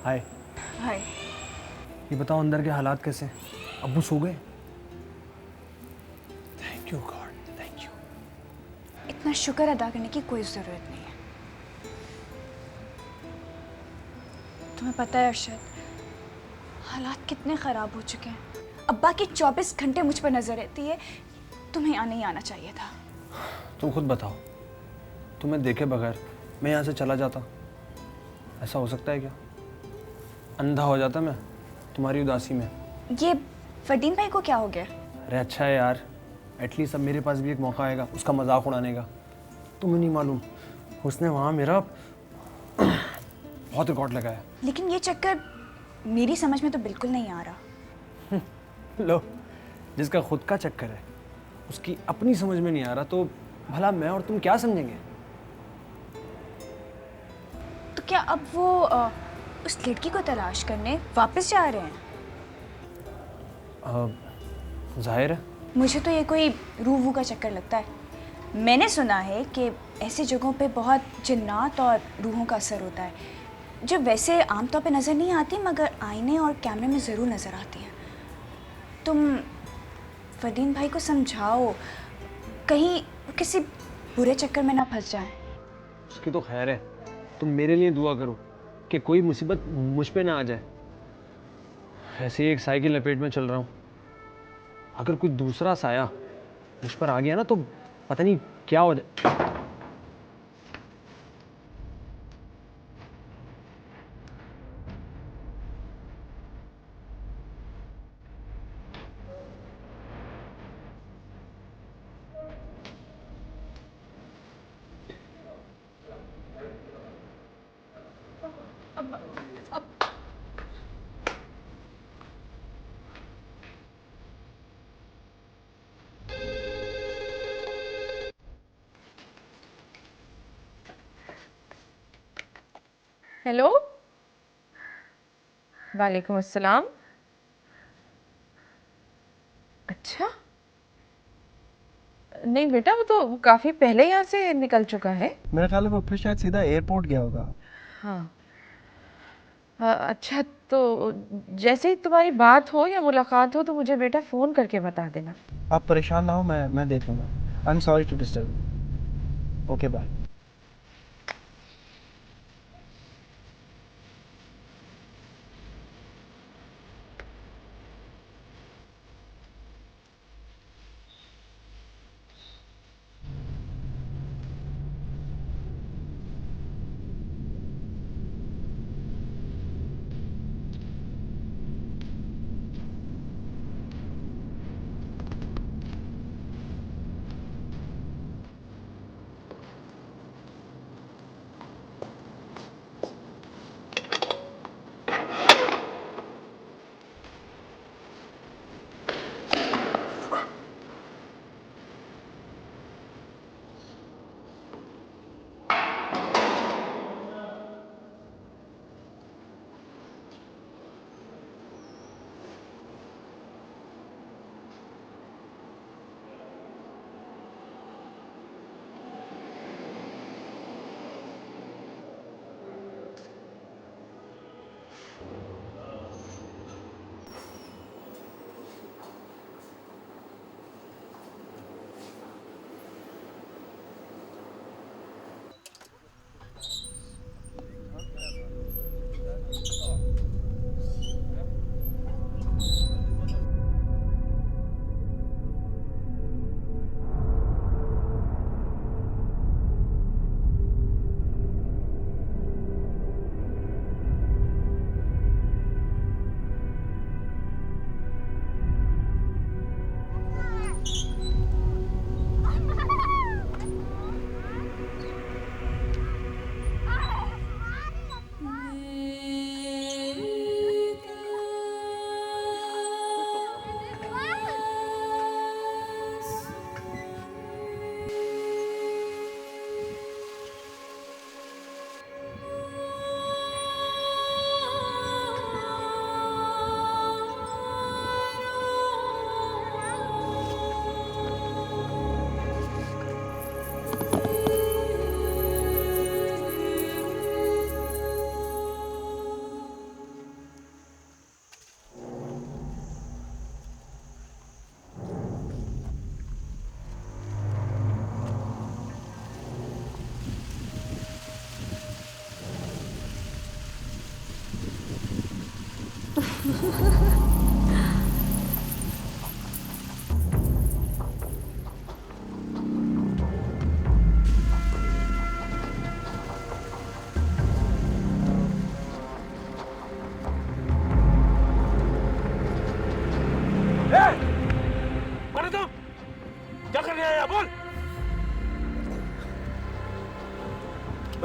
हाय। हाय। ये बताओ अंदर के हालात कैसे हैं? अब्बू सो गए? Thank you God, thank you. इतना शुक्र अदा करने की कोई ज़रूरत नहीं है। तुम्हें पता है अरशद, हालात कितने ख़राब हो चुके हैं। अब्बा की 24 घंटे मुझ पर नज़र रहती है। तुम्हें यहाँ नहीं आना चाहिए था। तुम खुद बताओ, तुम्हें देखे बगैर मैं यहाँ से चला जाता? ऐसा हो सकता है क्या? अंधा हो जाता मैं तुम्हारी उदासी में। ये फरदीन भाई को क्या हो गया? अरे अच्छा है यार, एटलीस्ट अब मेरे पास भी एक मौका आएगा उसका मजाक उड़ाने का। तुम्हें नहीं मालूम, उसने वहाँ मेरा बहुत रिकॉर्ड लगाया। लेकिन ये चक्कर मेरी समझ में तो बिल्कुल नहीं आ रहा। लो, जिसका खुद का चक्कर है उसकी अपनी समझ में नहीं आ रहा तो भला मैं और तुम क्या समझेंगे? तो क्या अब वो उस लड़की को तलाश करने वापस जा रहे हैं? जाहिर है। मुझे तो ये कोई रूह वूह का चक्कर लगता है। मैंने सुना है कि ऐसी जगहों पे बहुत जिन्नात और रूहों का असर होता है, जो वैसे आमतौर पे नज़र नहीं आती मगर आईने और कैमरे में ज़रूर नज़र आती हैं। तुम फरदीन भाई को समझाओ, कहीं किसी बुरे चक्कर में ना फंस जाए। उसकी तो खैर है, तुम मेरे लिए दुआ करो कि कोई मुसीबत मुझ पे ना आ जाए। ऐसे ही एक साई की लपेट में चल रहा हूँ, अगर कोई दूसरा साया मुझ पर आ गया ना तो पता नहीं क्या हो जाए। हेलो, वालेकुम अस्सलाम। अच्छा, नहीं बेटा, वो तो काफ़ी पहले यहाँ से निकल चुका है। मेरा ख्याल है वो फिर शायद सीधा एयरपोर्ट गया होगा। हाँ। अच्छा, तो जैसे ही तुम्हारी बात हो या मुलाकात हो तो मुझे बेटा फ़ोन करके बता देना। आप परेशान ना हो, मैं देख लूँगा। I am sorry to disturb. Okay bye.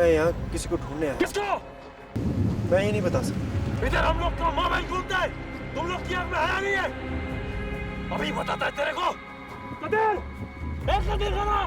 मैं यहाँ किसी को ढूंढने आया। किसको? मैं ये नहीं बता सकता। इधर हम लोग का मोबाइल घूमता है, तुम लोग की आंख में हया नहीं है। अभी बताता है तेरे को। कदीर, कदीर खाना।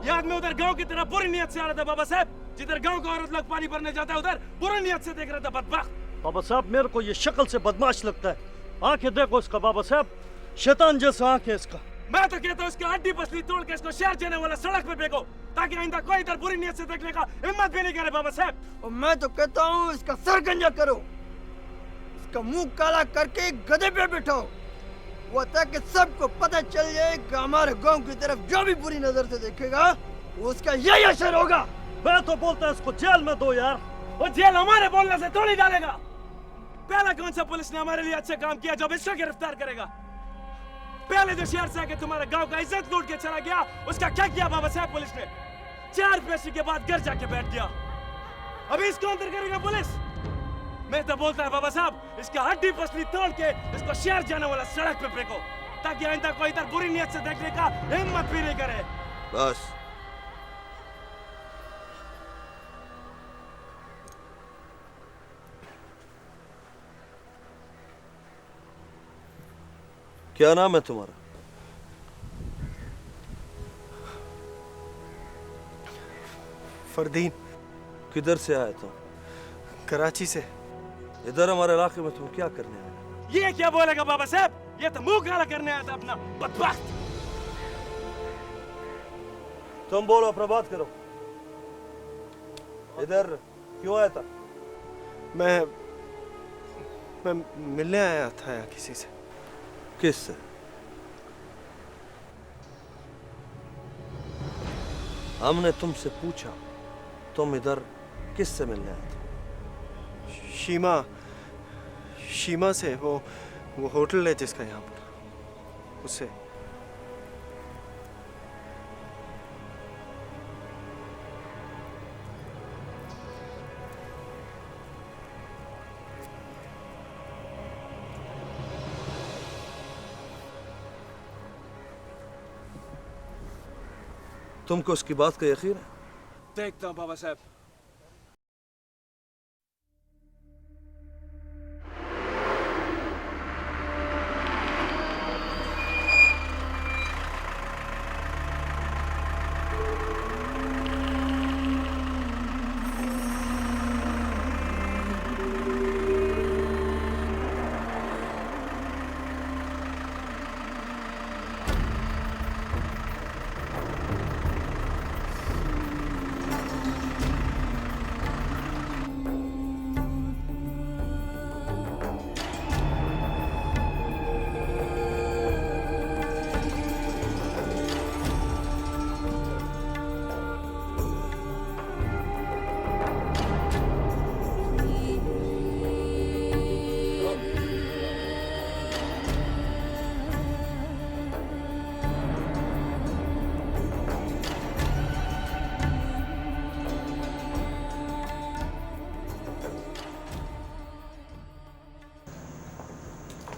याद में उधर गांव की तरफ बुरी नियत से आ रहा था बाबा साहब, जिधर गांव का औरत लोग पानी भरने जाता है उधर बुरी नियत से देख रहा था बदबख्त। बाबा साहब मेरे को ये शक्ल से बदमाश लगता है। आंखें देखो इसका बाबा साहब, शैतान जैसा आंख है इसका। मैं तो कहता हूँ इसकी हड्डी पसली तोड़ के इसको शहर जाने वाला सड़क पे फेंको, ताकि आइंदा कोई इधर बुरी नियत से देखने का हिम्मत भी नहीं करे बाबा साहब। और मैं तो कहता हूँ इसका सर गंजा करो, इसका मुंह काला करके गधे पे बिठाओ, वो ताकि सबको पता चल जाए कि हमारे गांव की तरफ जो भी बुरी नजर से देखेगा वो उसका यही असर होगा। मैं तो बोलता है इसको जेल में दो यार। वो जेल हमारे बोलने से थोड़ी डालेगा। पहला कौन सा पुलिस ने हमारे लिए अच्छा काम किया जब इसको गिरफ्तार करेगा? पहले जो शहर से आके तुम्हारे गांव का इज्जत लूट के चला गया, उसका क्या किया बाबा साहब पुलिस ने? 4 पैसे के बाद घर जाके बैठ गया। अभी इसको अंदर करेगा पुलिस? मैं तो बोलता है बाबा साहब, इसका हड्डी पसली तोड़ के इसको शहर जाने वाला सड़क पे फेंको, ताकि आइंदा कोई इधर बुरी नियत से देखने का हिम्मत भी नहीं करे। बस क्या नाम है तुम्हारा? फरदीन। किधर से आए तुम? कराची से। इधर हमारे इलाके में तुम क्या करने आए? ये क्या बोलेगा बाबा साहब? ये तो मुंह काला करने आया था अपना बदबख्त। तुम बोलो, अपना बात करो। इधर क्यों आया था? मैं मिलने आया था या किसी से। किससे? हमने तुमसे पूछा तुम इधर किससे मिलने आए थे? शीमा से। वो होटल है जिसका यहाँ पर, उससे। तुमको उसकी बात का यकीन है? देखता हूँ बाबा साहब।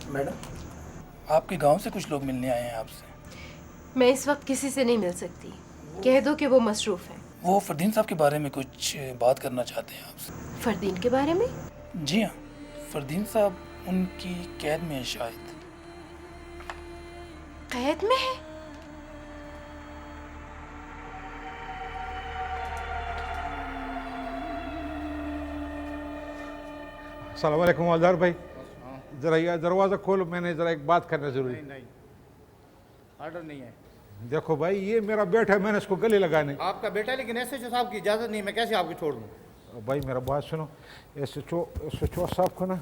मैडम, आपके गांव से कुछ लोग मिलने आए हैं आपसे। मैं इस वक्त किसी से नहीं मिल सकती। कह दो कि वो मसरूफ़ है। वो फरदीन साहब के बारे में कुछ बात करना चाहते हैं आपसे। फरदीन के बारे में? जी हाँ, फरदीन साहब उनकी कैद में है शायद। कैद में है? अस्सलाम वालेकुम हवलदार भाई, जरा ये दरवाज़ा खोलो, मैंने जरा एक बात करना जरूरी। नहीं, ऑर्डर नहीं है। देखो भाई, ये मेरा बेटा है, मैंने इसको गले लगाने। आपका बेटा है, लेकिन एसएचओ साहब की इजाज़त नहीं, मैं कैसे आपकी छोड़ दूँ? भाई मेरा बात सुनो, एसएचओ साहब को ना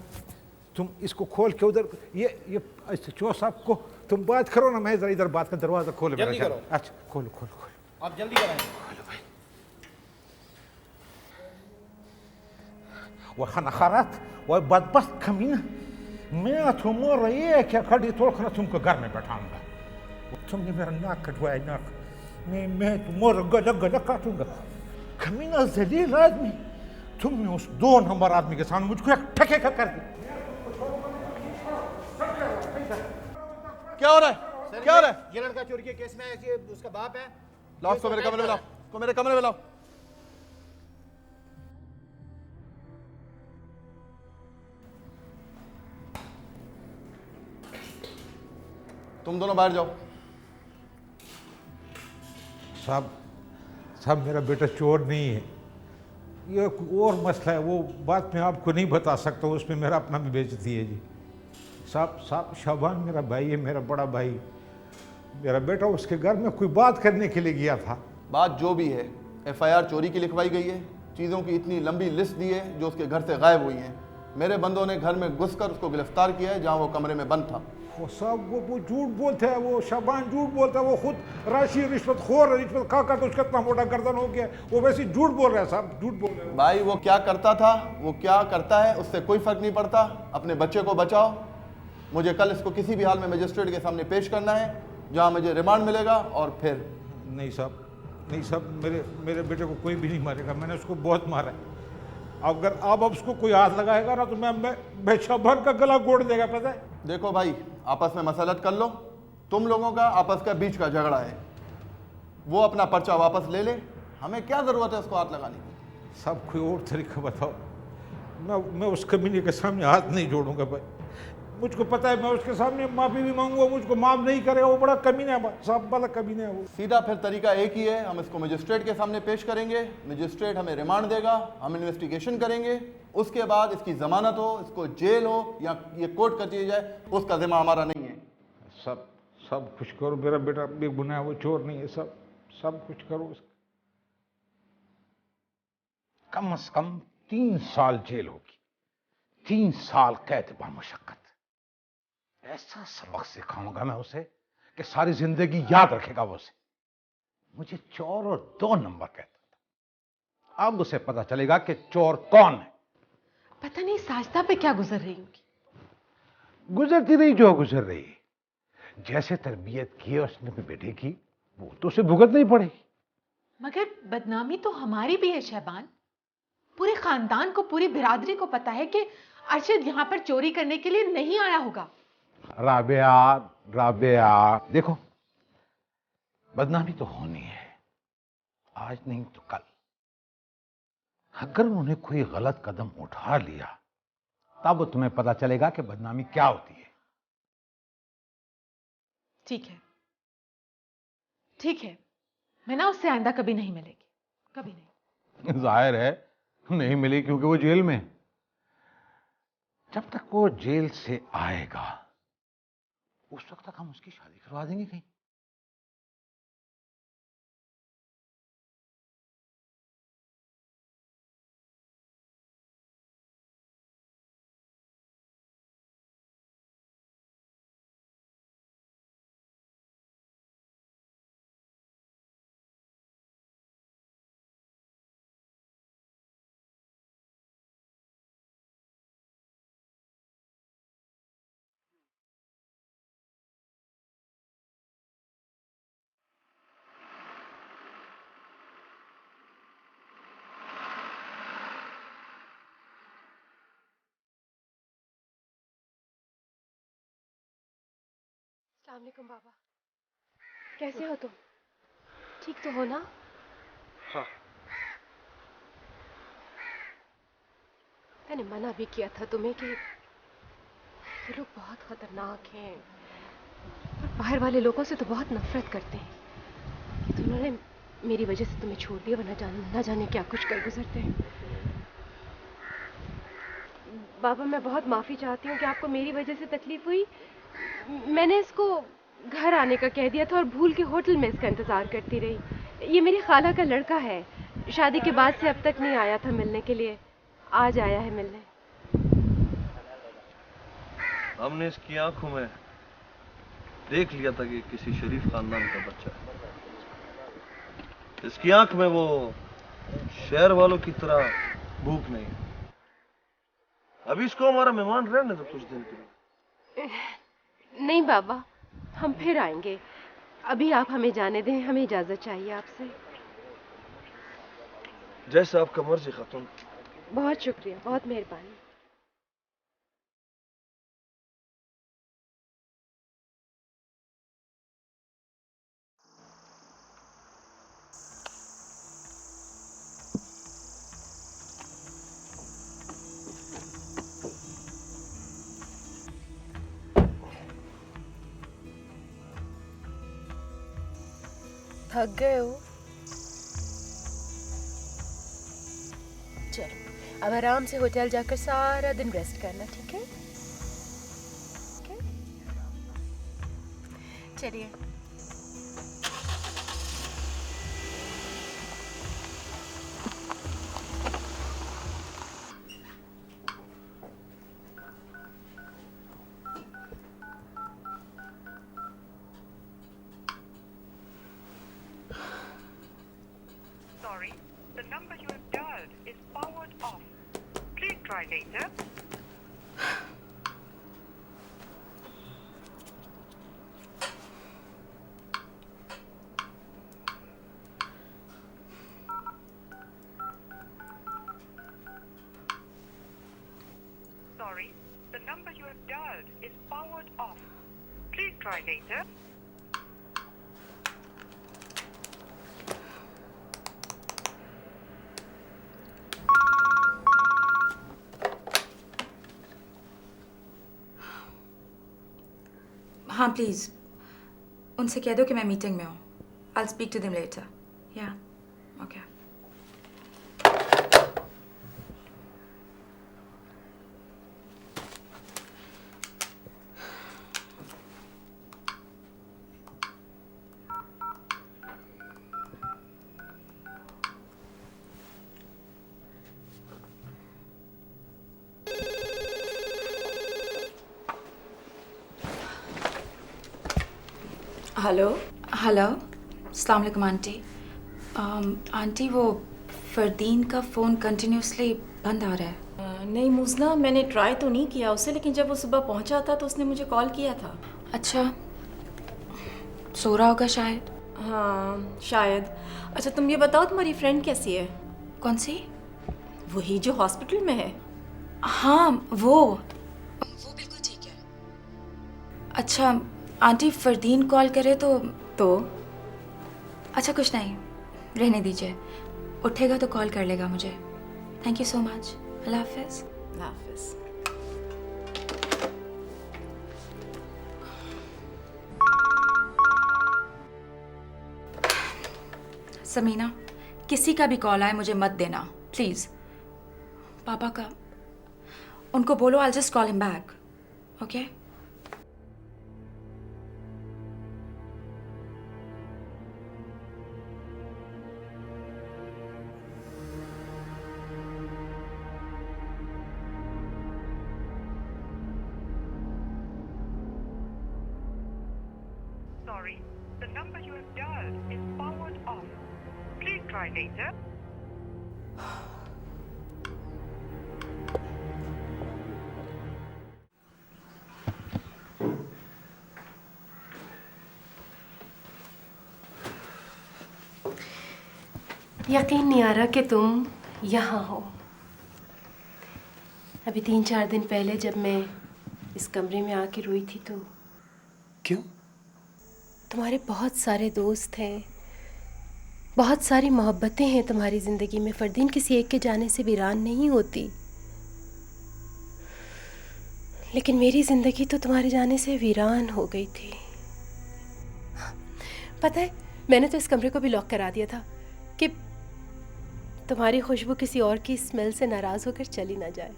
तुम इसको खोल के उधर, ये एसएचओ साहब को तुम बात करो ना, मैं जरा इधर बात कर, दरवाज़ा खोलो। जल्दी करो। अच्छा खोलो खोलो खोलो, आप जल्दी कराएं। खोलो भाई। वो खनाखारात, वो बदबख्त कमीना, मैं तुम्हारा ये क्या खड़ी तोड़कर तुमको घर में बैठाऊंगा। तुमने मेरा नाक कटवाया, नाक मैं तुम्हारा गला काटूंगा। कमीना जलील आदमी, तुमने उस 2 नंबर आदमी के सामने मुझको एक ठके का कर दिया। क्या हो रहा है? क्या हो रहा है? ये लड़का चोरी के केस में है, उसका बाप है। लाओ उसको मेरे कमरे में लाओ, को मेरे कमरे में लाओ। तुम दोनों बाहर जाओ। साहब मेरा बेटा चोर नहीं है, ये और मसला है, वो बात मैं आपको नहीं बता सकता, उसमें मेरा अपना भी बेइज्जती है जी। साहब शाबान मेरा भाई है, मेरा बड़ा भाई। मेरा बेटा उसके घर में कोई बात करने के लिए गया था। बात जो भी है, एफआईआर चोरी की लिखवाई गई है। चीज़ों की इतनी लंबी लिस्ट दी है जो उसके घर से गायब हुई हैं। मेरे बंदों ने घर में घुसकर उसको गिरफ्तार किया है, जहां वो कमरे में बंद था। वो साहब वो झूठ बोलते हैं, वो शाबान झूठ बोलता है, वो खुद राशि रिश्वत खोर, रिश्वत खा तो उसका इतना मोटा गर्दन हो गया, वो वैसे झूठ बोल रहा है साहब, झूठ बोल रहे हैं। भाई वो क्या करता था, वो क्या करता है, उससे कोई फर्क नहीं पड़ता। अपने बच्चे को बचाओ। मुझे कल इसको किसी भी हाल में मजिस्ट्रेट के सामने पेश करना है, जहाँ मुझे रिमांड मिलेगा। और फिर नहीं साहब, मेरे बेटे को कोई भी नहीं मारेगा, मैंने उसको बहुत मारा है। अगर अब उसको कोई हाथ लगाएगा ना तो मैं शबर का गला घोट देगा, पता है। देखो भाई, आपस में मसलत कर लो। तुम लोगों का आपस का बीच का झगड़ा है। वो अपना पर्चा वापस ले ले, हमें क्या ज़रूरत है उसको हाथ लगाने की। सब कोई और तरीका बताओ, मैं उस कमीने के सामने हाथ नहीं जोड़ूंगा भाई। मुझको पता है, मैं उसके सामने माफ़ी भी मांगूंगा, मुझको माफ़ नहीं करेगा, वो बड़ा कमीना है, सब बड़ा कमीना है वो। सीधा फिर तरीका एक ही है, हम इसको मजिस्ट्रेट के सामने पेश करेंगे, मजिस्ट्रेट हमें रिमांड देगा, हम इन्वेस्टिगेशन करेंगे, उसके बाद इसकी जमानत हो, इसको जेल हो या ये कोर्ट कर दिया जाए, उसका जिम्मा हमारा नहीं है। सब कुछ करो, मेरा बेटा बेगुनाह, वो चोर नहीं है, सब कुछ करो। कम से कम 3 साल जेल होगी, 3 साल कैद बामुशक्कत। ऐसा सबक सिखाऊंगा मैं उसे कि सारी जिंदगी याद रखेगा वो उसे। मुझे चोर और 2 नंबर कहता था, अब उसे पता चलेगा कि चोर कौन है। पता नहीं साजिदा पे क्या गुजर रही होगी। गुजरती रही जो गुजर रही है, जैसे तरबियत की है उसने अपने बेटे की, वो तो उसे भुगतनी पड़ेगी। मगर बदनामी तो हमारी भी है शहबान। पूरे खानदान को, पूरी बिरादरी को पता है कि अरशद यहाँ पर चोरी करने के लिए नहीं आया होगा। राबिया, देखो बदनामी तो होनी है, आज नहीं तो कल। अगर उन्होंने कोई गलत कदम उठा लिया तब तुम्हें पता चलेगा कि बदनामी क्या होती है। ठीक है, मैं ना उससे आइंदा कभी नहीं मिलेगी, कभी नहीं। जाहिर है नहीं मिली, क्योंकि वो जेल में। जब तक वो जेल से आएगा उस वक्त तक हम उसकी शादी करवा देंगे कहीं। अस्सलाम वालेकुम बाबा, कैसे हो तुम? ठीक तो हो ना? हाँ। मैंने मना भी किया था तुम्हें कि ये लोग बहुत खतरनाक हैं और बाहर वाले लोगों से तो बहुत नफरत करते हैं। तो उन्होंने मेरी वजह से तुम्हें छोड़ दिया, वरना ना जाने क्या कुछ कर गुजरते हैं। बाबा मैं बहुत माफ़ी चाहती हूँ कि आपको मेरी वजह से तकलीफ हुई। मैंने इसको घर आने का कह दिया था और भूल के होटल में इसका इंतज़ार करती रही। ये मेरी खाला का लड़का है, शादी के बाद से अब तक नहीं आया था मिलने के लिए, आज आया है मिलने। हमने इसकी आंखों में देख लिया था कि किसी शरीफ खानदान का बच्चा है। इसकी आंख में वो शहर वालों की तरह भूख नहीं। अभी इसको हमारा मेहमान रहने दो कुछ दिन के लिए। नहीं बाबा, हम फिर आएंगे, अभी आप हमें जाने दें, हमें इजाजत चाहिए आपसे। जैसा आपका मर्जी खातून। बहुत शुक्रिया, बहुत मेहरबानी। थक गए हो? चलो अब आराम से होटल जाकर सारा दिन रेस्ट करना, ठीक है? चलिए। Sorry, the number you have dialed is powered off. Please try later. Sorry, the number you have dialed is powered off. Please try later. हाँ प्लीज़ उनसे कह दो कि मैं मीटिंग में हूँ। I'll speak to them later. Yeah. Okay. Hello hello अस्सलाम वालेकुम आंटी। आंटी वो फरदीन का फ़ोन कंटिन्यूसली बंद आ रहा है। नहीं मुज़ना, मैंने ट्राई तो नहीं किया उससे, लेकिन जब वो सुबह पहुंचा था तो उसने मुझे कॉल किया था। अच्छा सो रहा होगा शायद। हाँ शायद। अच्छा तुम ये बताओ तुम्हारी फ्रेंड कैसी है? कौन सी? वही जो हॉस्पिटल में है। हाँ वो बिल्कुल ठीक है। अच्छा आंटी फरदीन कॉल करे तो अच्छा कुछ नहीं, रहने दीजिए। उठेगा तो कॉल कर लेगा मुझे। Thank you so much. अल्लाह हाफिज़। अल्लाह हाफिज़। समीना किसी का भी कॉल आए मुझे मत देना प्लीज़। पापा का उनको बोलो I'll just call him back. Okay? Sorry, the number you have dialed is powered off. Please try later. यकीन नहीं आ रहा कि तुम यहाँ हो। अभी 3-4 दिन पहले जब मैं इस कमरे में आके रोई थी तो क्यों? तुम्हारे बहुत सारे दोस्त हैं, बहुत सारी मोहब्बतें हैं तुम्हारी ज़िंदगी में। फरदीन किसी एक के जाने से वीरान नहीं होती, लेकिन मेरी ज़िंदगी तो तुम्हारे जाने से वीरान हो गई थी। पता है मैंने तो इस कमरे को भी लॉक करा दिया था कि तुम्हारी खुशबू किसी और की स्मेल से नाराज़ होकर चली ना जाए।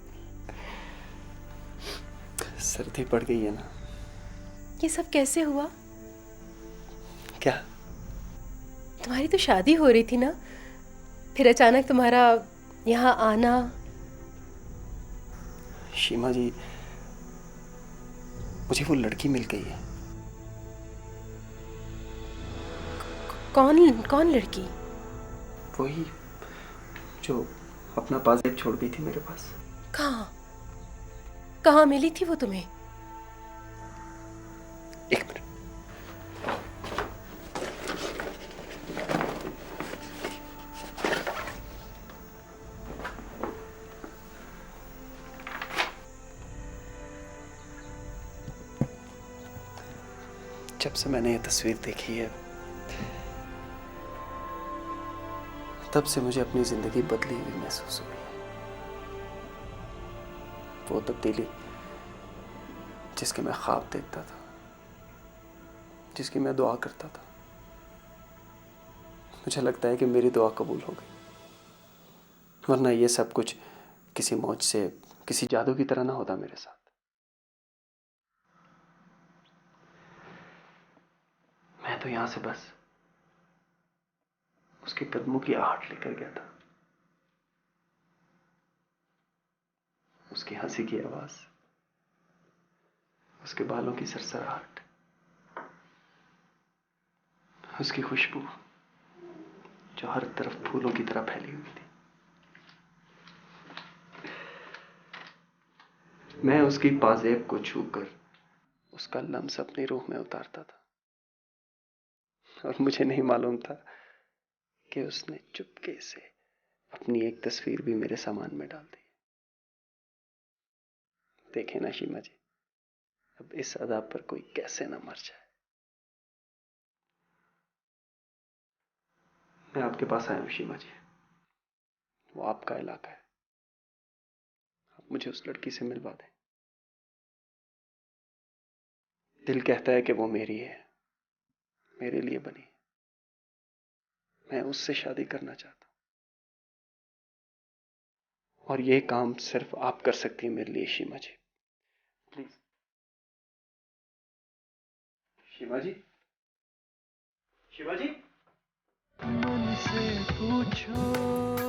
सर्दी पड़ गई है ना। ये सब कैसे हुआ? क्या? तुम्हारी तो शादी हो रही थी ना, फिर अचानक तुम्हारा यहाँ आना। शीमा जी मुझे वो लड़की मिल गई है। कौन लड़की? वही जो अपना पाजेब छोड़ गई थी मेरे पास। कहाँ मिली थी वो तुम्हें? एक मिनट। जब से मैंने ये तस्वीर देखी है तब से मुझे अपनी जिंदगी बदली हुई महसूस हुई है। वो तब्दीली जिसके मैं ख्वाब देखता था, जिसकी मैं दुआ करता था, मुझे लगता है कि मेरी दुआ कबूल हो गई। वरना ये सब कुछ किसी मौज से, किसी जादू की तरह ना होता मेरे साथ। मैं तो यहां से बस उसके कदमों की आहट लेकर गया था, उसकी हंसी की आवाज, उसके बालों की सरसराहट, उसकी खुशबू जो हर तरफ फूलों की तरह फैली हुई थी। मैं उसकी पाजेब को छूकर उसका लम्स अपनी रूह में उतारता था और मुझे नहीं मालूम था कि उसने चुपके से अपनी एक तस्वीर भी मेरे सामान में डाल दी। देखें ना शीमा जी, अब इस अदाब पर कोई कैसे ना मर जाए। मैं आपके पास आया हूं शीमा जी, वो आपका इलाका है, आप मुझे उस लड़की से मिलवा दें। दिल कहता है कि वो मेरी है, मेरे लिए बनी। मैं उससे शादी करना चाहता हूं, और ये काम सिर्फ आप कर सकती हैं मेरे लिए शीमा जी, प्लीज। शीमा जी, शीमा जी। मन से पूछो